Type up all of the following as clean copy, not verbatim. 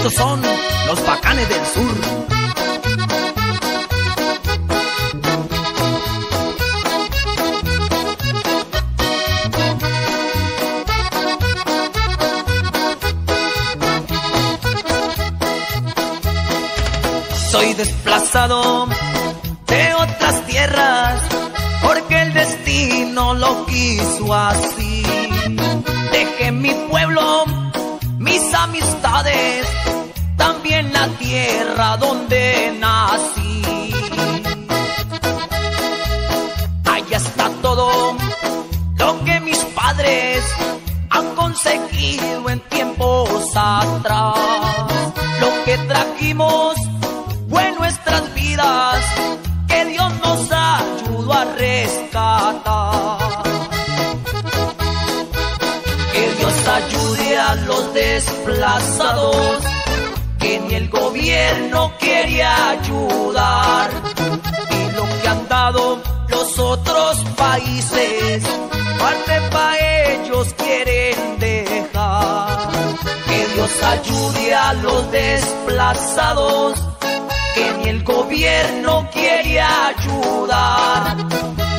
Estos son los bacanes del sur. Soy desplazado de otras tierras porque el destino lo quiso así. Dejé mi pueblo, mis amistades, también la tierra donde nací. Allá está todo lo que mis padres han conseguido en tiempos atrás. Lo que trajimos fue nuestras vidas, que Dios nos ayudó a rescatar. Que Dios ayude a los desplazados, que ni el gobierno quiere ayudar. Y lo que han dado los otros países, parte pa' ellos quieren dejar. Que Dios ayude a los desplazados, que ni el gobierno quiere ayudar.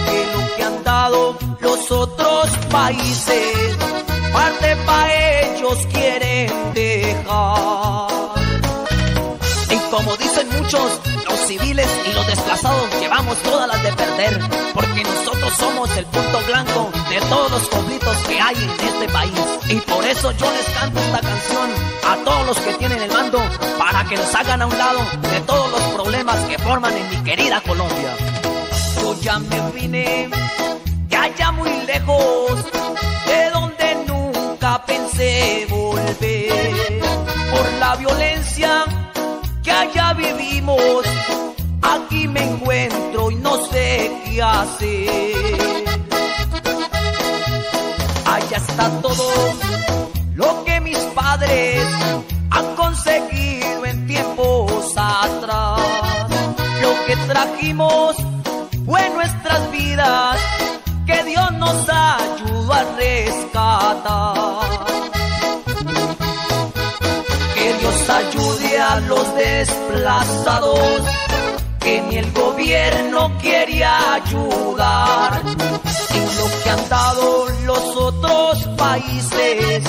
Que lo que han dado los otros países, parte pa' ellos quieren dejar. Y como dicen muchos, los civiles y los desplazados llevamos todas las de perder, porque nosotros somos el punto blanco de todos los conflictos que hay en este país. Y por eso yo les canto esta canción a todos los que tienen el mando, para que nos hagan a un lado de todos los problemas que forman en mi querida Colombia. Yo ya me vine de allá muy lejos, de donde nunca pensé volver. Por la violencia que allá vivimos, aquí me encuentro y no sé qué hacer. Allá está todo lo que mis padres han conseguido en tiempos atrás. Lo que trajimos fue nuestras vidas, que Dios nos ayudó a rescatar. Que Dios ayude a los desplazados, que ni el gobierno quiere ayudar. Y lo que han dado los otros países,